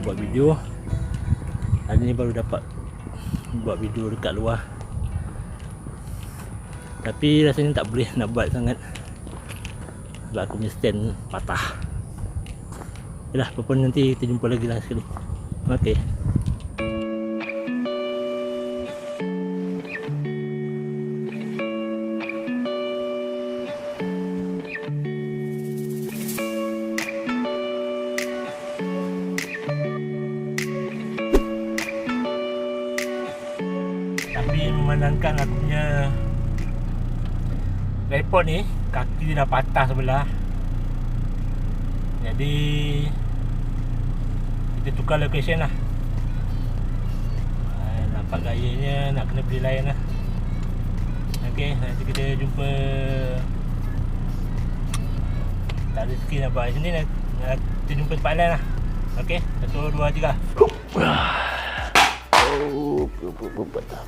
tak buat video. Hari ni baru dapat buat video dekat luar, tapi rasanya tak boleh nak buat sangat sebab aku punya stand patah. Yalah, apa pun nanti kita jumpa lagi lah sekali. Okey. Tapi memandangkan aku punya tripod ni, kaki dah patah sebelah, jadi kita tukar location lah. Nampak gayanya nak kena beli lain lah. Ok, nanti kita jumpa. Tak ada rezeki nak buat sini, kita jumpa tempat lain lah. Ok, 1, 2, 3. Patah.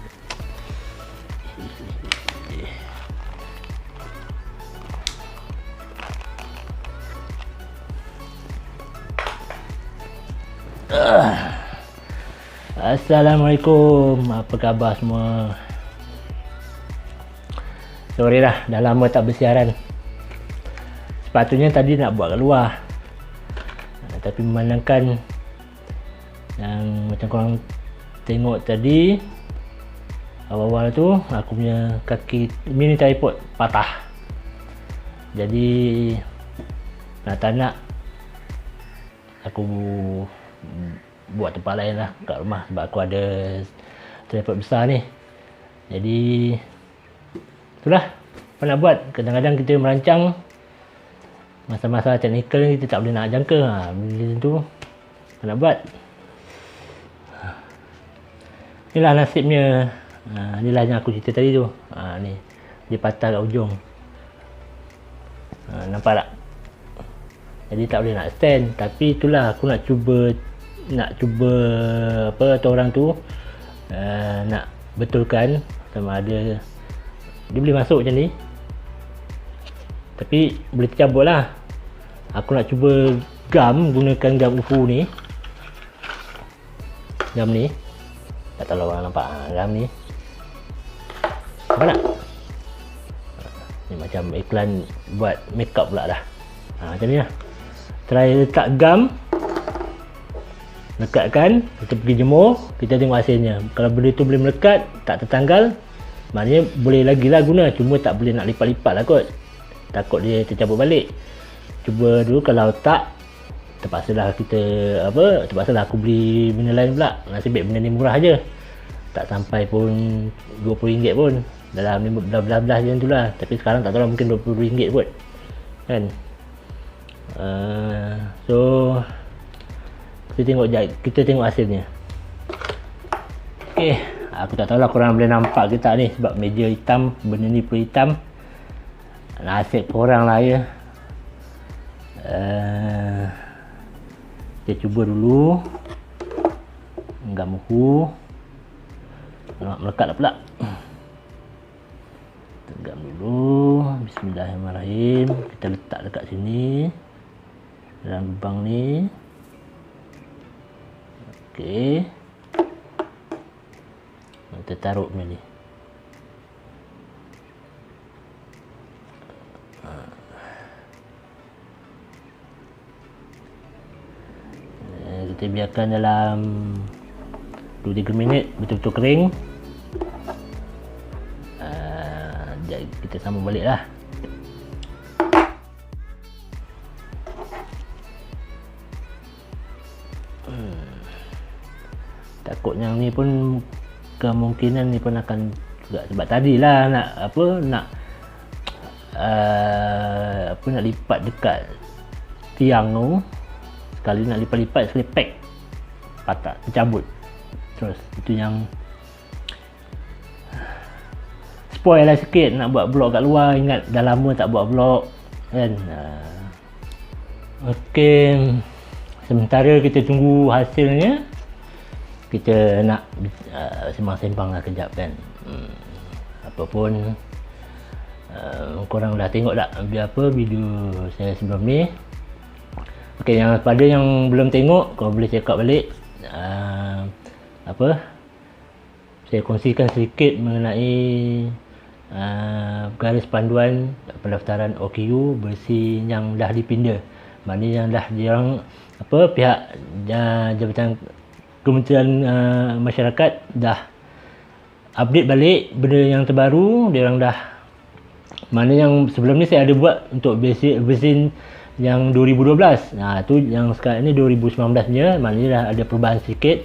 Assalamualaikum, apa khabar semua? Sorry lah, dah lama tak bersiaran. Sepatutnya tadi nak buat kat luar, tapi memandangkan yang macam korang tengok tadi awal-awal tu, aku punya kaki mini tripod patah. Jadi nak tak nak aku buat tempat lain lah kat rumah, sebab aku ada tripod besar ni. Jadi itulah apa nak buat. Kadang-kadang kita merancang masa-masa teknikal ni kita tak boleh nak jangka. Bila tu apa nak buat. Inilah nasibnya. Inilah yang aku cerita tadi tu. Ni dia patah kat ujung. Nampak tak? Jadi tak boleh nak stand. Tapi itulah aku nak cuba apa kata orang tu, nak betulkan sama ada dia boleh masuk macam ni, tapi boleh tercabut lah. Aku nak cuba gunakan gam UFO ni. Gam ni tak tahu orang nampak. Gam ni nampak tak? Ni macam iklan buat makeup pula dah. Macam ni lah. Try letak gam, lekatkan, kita pergi jemur, kita tengok hasilnya. Kalau benda tu boleh melekat, tak tertanggal, maknanya boleh lagi lah guna. Cuma tak boleh nak lipat-lipat lah kot, takut dia tercabut balik. Cuba dulu, kalau tak, terpaksalah aku beli benda lain pula. Nasib baik benda ni murah je, tak sampai pun RM20 pun, dalam 15 macam tu lah. Tapi sekarang tak tahu, mungkin RM20 kot kan. So kita tengok hasilnya. Ok, aku tak tahulah korang boleh nampak ke tak ni, sebab meja hitam, benda ni pun hitam. Nasib korang lah ya. Kita cuba dulu gam uhu. Nak melekat lah pula. Tegam dulu. Bismillahirrahmanirrahim. Kita letak dekat sini, dalam lubang ni. Okey, kita taruh ni. Kita biarkan dalam 2-3 minit betul-betul kering. Jadi kita sambung balik lah. Takut yang ni pun kemungkinan ni pun akan juga, sebab tadilah nak lipat dekat tiang tu, sekali nak lipat-lipat, sekali pack patah, tercabut terus. Itu yang spoil lah sikit nak buat vlog kat luar. Ingat dah lama tak buat vlog kan. Ok, sementara kita tunggu hasilnya, kita nak sembang-sembang lah kejap kan. Apapun, korang dah tengok tak video saya sebelum ni. Okey, yang pada yang belum tengok, kau boleh check out balik. Saya kongsikan sedikit mengenai garis panduan pendaftaran OKU bersih yang dah dipinda. Maknanya yang dah diorang pihak Jabatan Kementerian Masyarakat dah update balik benda yang terbaru. Diorang dah, mana yang sebelum ni saya ada buat untuk bersin yang 2012. Tu yang sekarang ni 2019 nya, maknanya dah ada perubahan sedikit.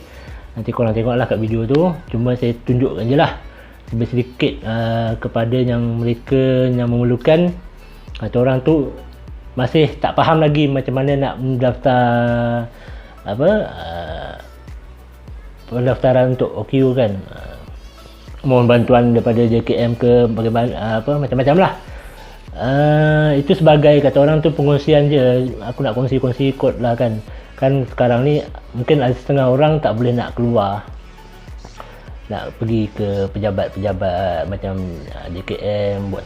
Nanti korang tengoklah kat video tu. Cuma saya tunjukkan je lah sedikit kepada yang mereka yang memerlukan, atau orang tu masih tak faham lagi macam mana nak mendaftar pendaftaran untuk OKU kan. Mohon bantuan daripada JKM ke bagaimana, macam-macam lah. Itu sebagai kata orang tu pengongsian je. Aku nak kongsi kod lah kan. Kan sekarang ni mungkin ada setengah orang tak boleh nak keluar, nak pergi ke pejabat-pejabat macam JKM, buat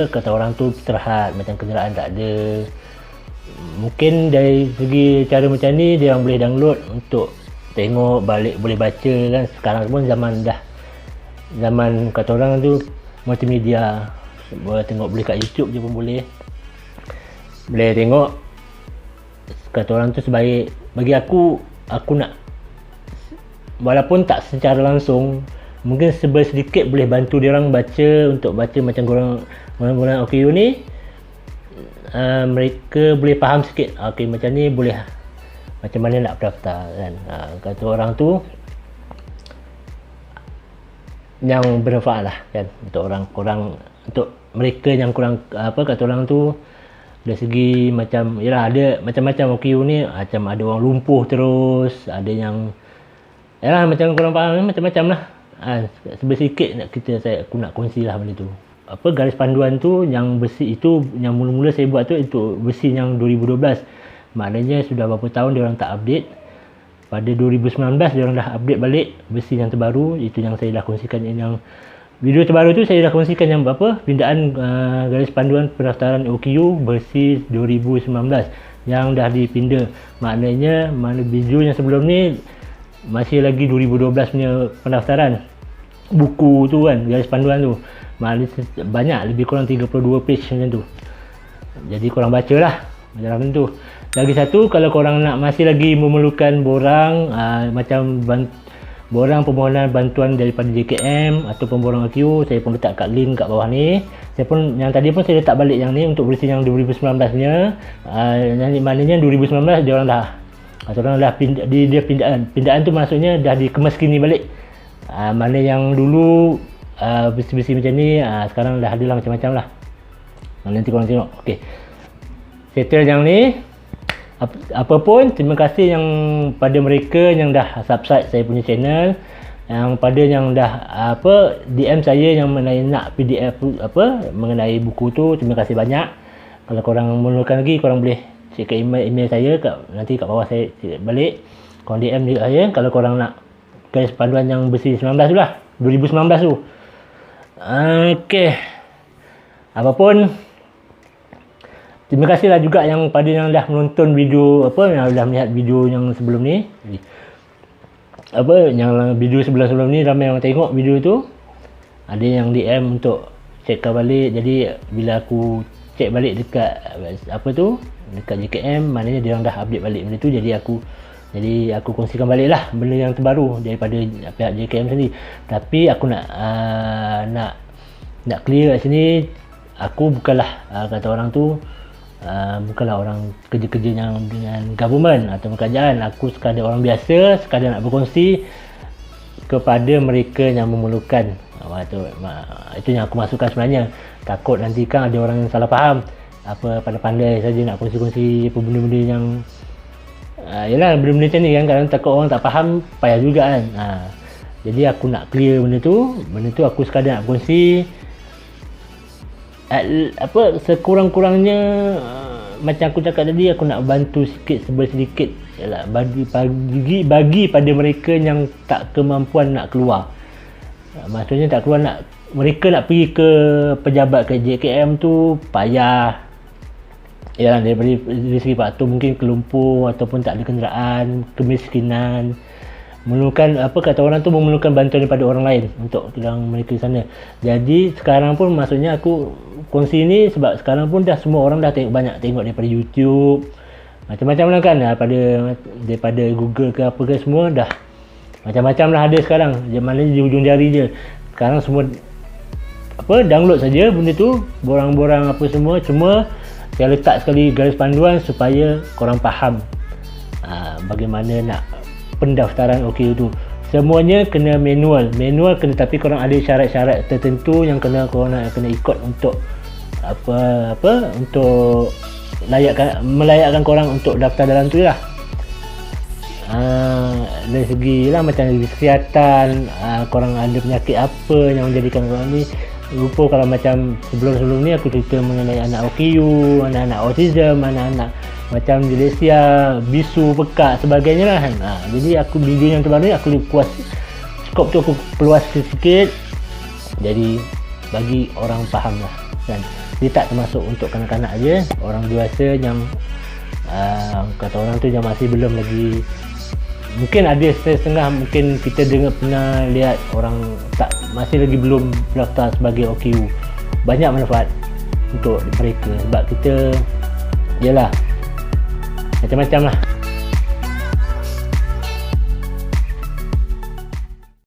kata orang tu istirahat, macam kenderaan tak ada. Mungkin dari segi cara macam ni dia orang boleh download untuk tengok balik, boleh baca kan. Sekarang pun zaman kata orang tu multimedia, boleh tengok, boleh kat YouTube je pun boleh tengok. Kata orang tu sebaik, bagi aku nak, walaupun tak secara langsung, mungkin sedikit boleh bantu dia orang untuk baca macam orang OKU ni. Mereka boleh faham sikit, okey macam ni boleh, macam mana nak daftar kan. Kata orang tu yang bermanfaat lah kan untuk orang untuk mereka yang kurang kata orang tu dari segi macam, yalah ada macam-macam OKU ni, macam ada orang lumpuh terus, ada yang yalah macam korang faham, macam-macam lah. Sedikit aku nak kongsi lah benda tu. Garis panduan tu yang bersih itu, yang mula-mula saya buat tu, itu bersih yang 2012. Maknanya sudah berapa tahun dia orang tak update. Pada 2019 dia orang dah update balik bersih yang terbaru. Itu yang saya dah kongsikan. Yang video terbaru tu saya dah kongsikan yang pindaan garis panduan pendaftaran OKU bersih 2019 yang dah dipinda. Maknanya video yang sebelum ni masih lagi 2012 punya pendaftaran buku tu kan, garis panduan tu. Maknanya banyak, lebih kurang 32 page macam tu. Jadi korang baca lah macam tu. Lagi satu, kalau korang nak masih lagi memerlukan borang macam borang permohonan bantuan daripada JKM ataupun borang OKU, saya pun letak kat link kat bawah ni. Saya pun yang tadi pun saya letak balik yang ni untuk bersih yang 2019 nya. Maknanya 2019 dia orang dah pindaan tu maksudnya dah dikemas kini balik. Mana yang dulu bersih-bersih macam ni, sekarang dah ada lah macam-macam lah. Nanti korang tengok. Okey, settle yang ni. Apa pun, terima kasih yang pada mereka yang dah subscribe saya punya channel, yang pada yang dah DM saya yang mengenai nak PDF mengenai buku tu. Terima kasih banyak. Kalau korang memerlukan lagi, korang boleh check email saya nanti kat bawah saya check balik. Korang DM juga saya kalau korang nak garis panduan yang bersih 19 tu lah, 2019 tu. Okey, apapun, terima kasih lah juga yang pada yang dah menonton video yang dah melihat video yang sebelum ni. Yang video sebelum ni ramai yang tengok video tu. Ada yang DM untuk check balik. Jadi bila aku check balik dekat dekat JKM, maknanya dia orang dah update balik benda tu. Jadi aku kongsikan balik lah benda yang terbaru daripada pihak JKM sendiri. Tapi aku nak clear kat sini, aku bukanlah kata orang tu bukanlah orang kerja-kerja yang dengan government atau kerajaan. Aku sekadar orang biasa, sekadar nak berkongsi kepada mereka yang memerlukan. Itu yang aku masukkan sebenarnya. Takut nanti kan ada orang yang salah faham, pandai-pandai saja nak kongsi-kongsi benda-benda yang yelah, benda-benda macam ni kan, kadang takut orang tak faham, payah juga kan. Jadi aku nak clear benda tu aku sekadar nak kongsi. Sekurang-kurangnya macam aku cakap tadi, aku nak bantu sikit sedikit, yalah, bagi pada mereka yang tak kemampuan nak keluar. Maksudnya tak keluar, mereka nak pergi ke pejabat, ke JKM tu payah. ya dari segi faktor mungkin kelumpur ataupun tak ada kenderaan, kemiskinan, memerlukan apa kata orang tu, memerlukan bantuan daripada orang lain untuk yang mereka di sana. Jadi sekarang pun maksudnya aku kongsi ni sebab sekarang pun dah semua orang dah banyak tengok daripada YouTube, macam-macam lah kan, daripada Google ke apa ke, semua dah macam-macam lah ada sekarang. Mana di ujung jari je sekarang, semua apa download saja benda tu, borang-borang apa semua. Cuma saya letak sekali garis panduan supaya korang faham bagaimana nak pendaftaran OKU tu. Semuanya kena manual kena, tapi korang ada syarat-syarat tertentu yang korang kena ikut untuk untuk melayakkan korang untuk daftar dalam tu lah. Dari segi lah macam dari kesihatan, korang ada penyakit apa yang menjadikan korang ni lupa. Kalau macam sebelum ni aku cerita mengenai anak OKU, anak-anak autism, anak-anak macam dyslexia, bisu, pekak sebagainya lah. Jadi aku video yang terbaru ni aku puas, skop tu aku perluas sikit, jadi bagi orang faham lah kan. Dia tak termasuk untuk kanak-kanak je, orang dewasa yang kata orang tu yang masih belum lagi, mungkin ada setengah, mungkin kita pernah lihat orang tak masih lagi belum daftar sebagai OKU. Banyak manfaat untuk mereka sebab kita yalah macam-macam lah.